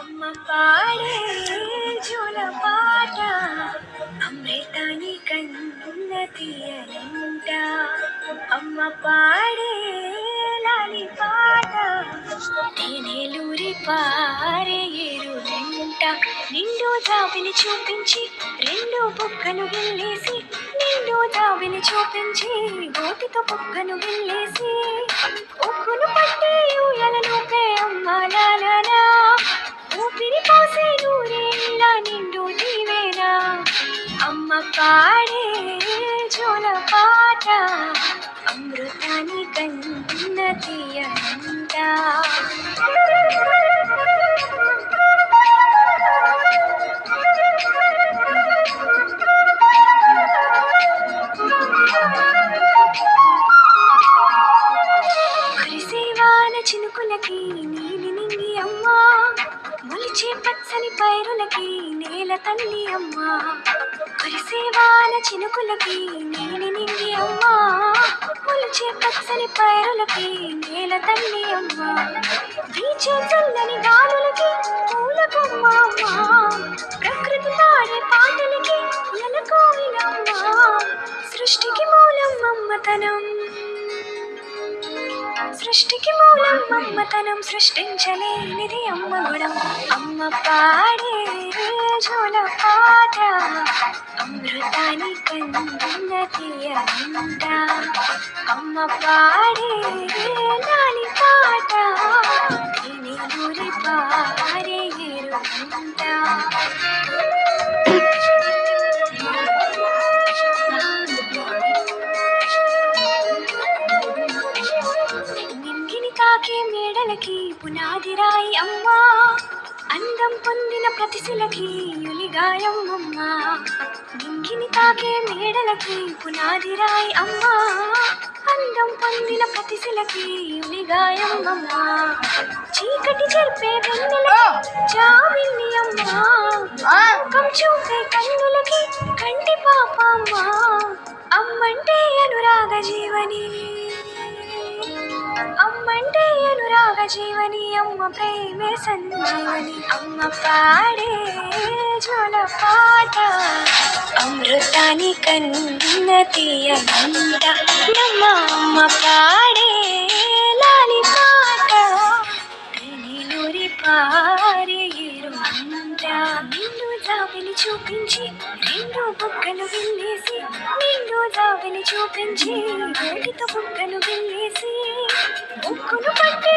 అమ్మ పాడే జోల పాట అమృతాని కన్న తీయనంట. అమ్మ పాడే లాలి పాట తేనెలూరి పారే ఏరులంట. నిండు జాబిని చూపించి రెండు బుగ్గను గిల్లేసి, నిండు జాబిని చూపించి గోటితో బుగ్గను గిల్లేసి, ఉక్కును పట్టి ఊయలలోపే అమ్మాలనా ఊపిరి పోసే నూరేళ్ళ నిండు నీవేనా. అమ్మ పాడే జోల పాట అమృతాని కన్న తీయనంట. కురిసేవాన చినుకులకి నీలి నింగి అమ్మా, మొలిచే పచ్చని పైరులకి నేల తల్లి అమ్మా. కురిసేవాన చినుకులకి నీలి నింగి అమ్మా, మొలిచే పచ్చని పైరులకి నేల తల్లి అమ్మా. వీచే చల్లని గాలులకి పూల కొమ్మ అమ్మా, ప్రకృతి పాడే పాటలకి ఎలకోయిలమ్మా. సృష్టికి మూలం మమ్మతనం, సృష్టికి మూలం మమ్మతనం, సృష్టించలేనిది అమ్మ గుణం. అమ్మ పాడే జోల పాట అమృతాని కన్న తీయనంట. అమ్మ పాడే లాలి పాట తేనెలూరి పారే ఏరులంట. నింగిని తాకే మేడలకి పునాది రాయి అమ్మా, అందం పొందిన ప్రతిశిలకి యులిగాయం అమ్మా. నింగిని తాకే మేడలకి పునాది రాయి అమ్మా, అందం పొందిన ప్రతిశిలకి యులిగాయం అమ్మా. చీకటి చెరిపే వెన్నెలకి జాబిల్లి అమ్మా, ముఖం చూపే కన్నులకి కంటి పాప అమ్మా. అమ్మంటే అనురాగ జీవని, అమ్మంటే అనురాగ జీవని, అమ్మ ప్రేమే సంజీవని. అమ్మ పాడే జోల పాట అమృతాని కన్న తీయనంట. అమ్మ పాడే లాలి పాట తేనెలూరి పారే ఏరులంట. నిండు జాబిని చూపించి రెండు బుగ్గలు గిల్లేసి, నిండు జాబిని చూపించి గోటితో బుగ్గను గిల్లేసి, ఉక్కును పట్టి